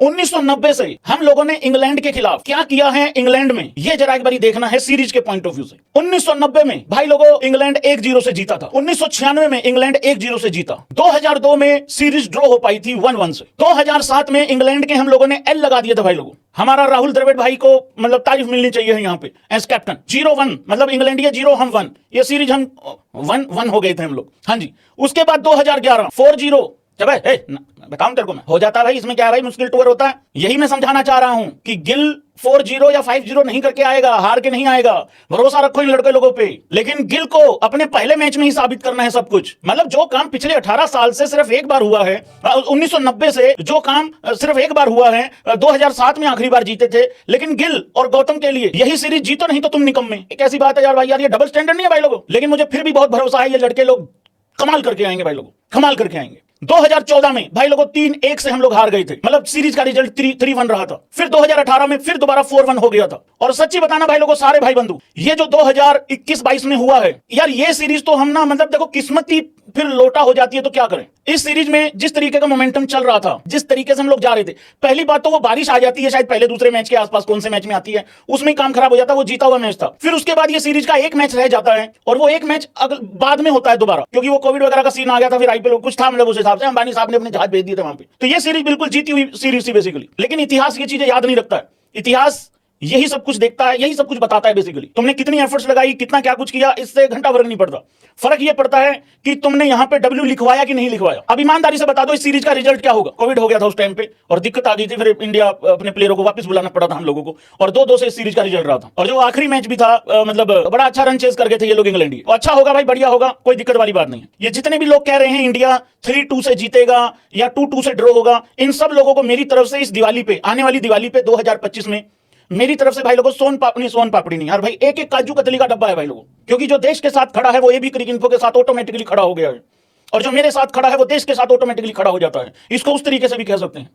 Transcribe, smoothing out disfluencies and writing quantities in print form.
1990 से हम लोगों ने इंग्लैंड के खिलाफ क्या किया है इंग्लैंड में, ये जरा एक बारी देखना है सीरीज के पॉइंट ऑफ व्यू से। 1990 में भाई लोगों इंग्लैंड 1-0 से जीता था। 1996 में इंग्लैंड 1-0 से जीता। 2002 में सीरीज ड्रॉ हो पाई थी 1-1 से। 2007 में इंग्लैंड के हम लोगों ने एल लगा दिया था भाई लोगों। हमारा राहुल द्रविड़ भाई को मतलब तारीफ मिलनी चाहिए है यहाँ पे एज कैप्टन। 0-1 मतलब इंग्लैंड ये 0 हम 1, ये सीरीज हम 1-1 हो गए थे हम लोग। हाँ जी, उसके बाद 2011 4-0 जब बताऊं तेरे को मैं हो जाता है भाई, इसमें क्या है भाई, मुश्किल टूर होता है। यही मैं समझाना चाह रहा हूं कि गिल 4-0 या 5-0 नहीं करके आएगा, हार के नहीं आएगा। भरोसा रखो इन लड़के लोगों पे। लेकिन गिल को अपने पहले मैच में ही साबित करना है सब कुछ। मतलब जो काम पिछले 18 साल से सिर्फ एक बार हुआ है, 1990 से जो काम सिर्फ एक बार हुआ है, 2007 में आखिरी बार जीते थे। लेकिन गिल और गौतम के लिए यही सीरीज जीतो, नहीं तो तुम निकम्मे। एक ऐसी बात है यार भाई, यार ये डबल स्टैंडर्ड नहीं है भाई लोगों। लेकिन मुझे फिर भी बहुत भरोसा है ये लड़के लोग कमाल करके आएंगे भाई लोगों, कमाल करके आएंगे। 2014 में भाई लोगों 3-1 से हम लोग हार गए थे, मतलब सीरीज का रिजल्ट 3-1 रहा था। फिर 2018 में फिर दोबारा 4-1 हो गया था। और सच्ची बताना भाई लोगों, सारे भाई बंधु, ये जो 2021-22 में हुआ है यार, ये सीरीज तो हम ना मतलब देखो किस्मत ही फिर लोटा हो जाती है तो क्या करें। इस सीरीज में जिस तरीके का मोमेंटम चल रहा था, जिस तरीके से हम लोग जा रहे थे, पहली बात तो वो बारिश आ जाती है शायद पहले दूसरे मैच के आसपास, कौन से मैच में आती है, उसमें काम खराब हो जाता है। वो जीता हुआ मैच था। फिर उसके बाद ये सीरीज का एक मैच रह जाता है और वो एक मैच बाद में होता है दोबारा, क्योंकि वो कोविड वगैरह का सीन आ गया था। फिर आईपीएल कुछ था मतलब उस हिसाब से अंबानी साहब ने अपने जहाज भेज दिए थे वहां पे। तो ये सीरीज बिल्कुल जीती हुई सीरीज थी बेसिकली। लेकिन इतिहास ये चीजें याद नहीं रखता है। इतिहास यही सब कुछ देखता है, यही सब कुछ बताता है बेसिकली। तुमने कितनी एफर्ट्स लगाई, कितना क्या कुछ किया, इससे घंटा फर्क नहीं पड़ता। फर्क ये पड़ता है कि तुमने यहां पे डब्ल्यू लिखवाया कि नहीं लिखवाया। अब ईमानदारी से बता दो इस सीरीज का रिजल्ट क्या होगा। कोविड हो गया था उस टाइम पे और दिक्कत आ गई थी, फिर इंडिया अपने प्लेयरों को वापस बुलाना पड़ा था हम लोगों को, और 2-2 से इस सीरीज का रिजल्ट रहा था। और जो आखिरी मैच भी था मतलब बड़ा अच्छा रन चेस कर गए थे ये लोग इंग्लैंड। अच्छा होगा भाई, बढ़िया होगा, कोई दिक्कत वाली बात नहीं है। ये जितने भी लोग कह रहे हैं इंडिया 3-2 से जीतेगा या 2-2 से ड्रॉ होगा, इन सब लोगों को मेरी तरफ से इस दिवाली पे, आने वाली दिवाली पे 2025 में मेरी तरफ से भाई लोगों सोन पापड़ी नहीं यार भाई, एक काजू कतली का डब्बा है भाई लोगों। क्योंकि जो देश के साथ खड़ा है वो एबी क्रिक इन्फो के साथ ऑटोमेटिकली खड़ा हो गया है, और जो मेरे साथ खड़ा है वो देश के साथ ऑटोमेटिकली खड़ा हो जाता है। इसको उस तरीके से भी कह सकते हैं।